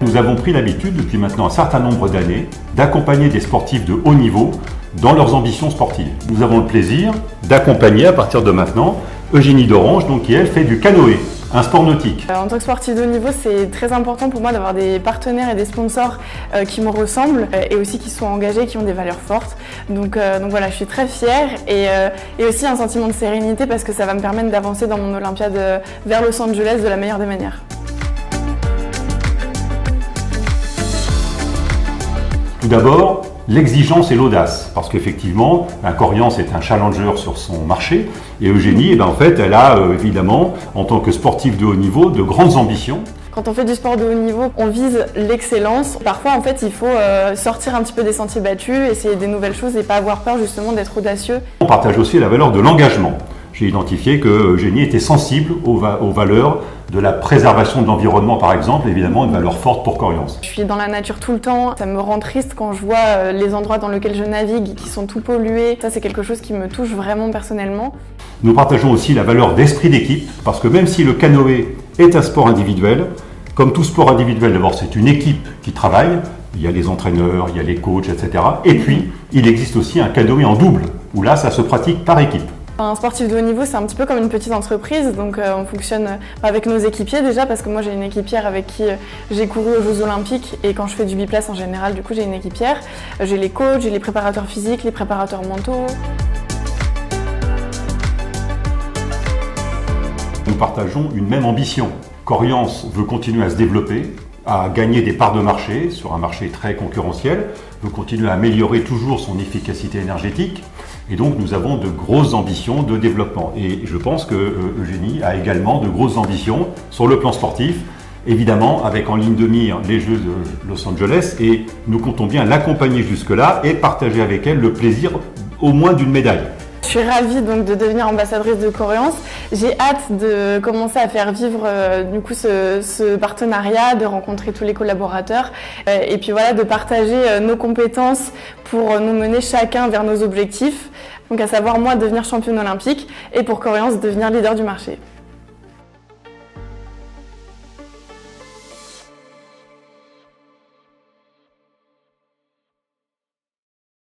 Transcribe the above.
Nous avons pris l'habitude, depuis maintenant un certain nombre d'années, d'accompagner des sportifs de haut niveau dans leurs ambitions sportives. Nous avons le plaisir d'accompagner à partir de maintenant Eugénie d'Orange, qui elle fait du canoë, un sport nautique. En tant que sportif de haut niveau, c'est très important pour moi d'avoir des partenaires et des sponsors qui me ressemblent et aussi qui sont engagés, qui ont des valeurs fortes. Donc voilà, je suis très fière et aussi un sentiment de sérénité parce que ça va me permettre d'avancer dans mon Olympiade vers Los Angeles de la meilleure des manières. Tout d'abord, l'exigence et l'audace, parce qu'effectivement, Coriance est un challenger sur son marché, et Eugénie, en fait, elle a évidemment, en tant que sportive de haut niveau, de grandes ambitions. Quand on fait du sport de haut niveau, on vise l'excellence. Parfois, en fait, il faut sortir un petit peu des sentiers battus, essayer des nouvelles choses et pas avoir peur justement d'être audacieux. On partage aussi la valeur de l'engagement. J'ai identifié que Eugénie était sensible aux valeurs de la préservation de l'environnement, par exemple, évidemment, une valeur forte pour Coriance. Je suis dans la nature tout le temps, ça me rend triste quand je vois les endroits dans lesquels je navigue qui sont tout pollués. Ça, c'est quelque chose qui me touche vraiment personnellement. Nous partageons aussi la valeur d'esprit d'équipe, parce que même si le canoë est un sport individuel, comme tout sport individuel, d'abord, c'est une équipe qui travaille. Il y a les entraîneurs, il y a les coachs, etc. Et puis, il existe aussi un canoë en double, où là, ça se pratique par équipe. Un sportif de haut niveau, c'est un petit peu comme une petite entreprise, donc on fonctionne avec nos équipiers déjà, parce que moi j'ai une équipière avec qui j'ai couru aux Jeux Olympiques et quand je fais du biplace en général, du coup j'ai une équipière. J'ai les coachs, j'ai les préparateurs physiques, les préparateurs mentaux. Nous partageons une même ambition. Coriance veut continuer à se développer, à gagner des parts de marché sur un marché très concurrentiel, veut continuer à améliorer toujours son efficacité énergétique. Et donc nous avons de grosses ambitions de développement. Et je pense que Eugénie a également de grosses ambitions sur le plan sportif, évidemment avec en ligne de mire les Jeux de Los Angeles, et nous comptons bien l'accompagner jusque-là et partager avec elle le plaisir au moins d'une médaille. Je suis ravie donc de devenir ambassadrice de Coriance. J'ai hâte de commencer à faire vivre du coup ce partenariat, de rencontrer tous les collaborateurs et puis voilà, de partager nos compétences pour nous mener chacun vers nos objectifs. Donc à savoir moi devenir championne olympique et pour Coriance devenir leader du marché.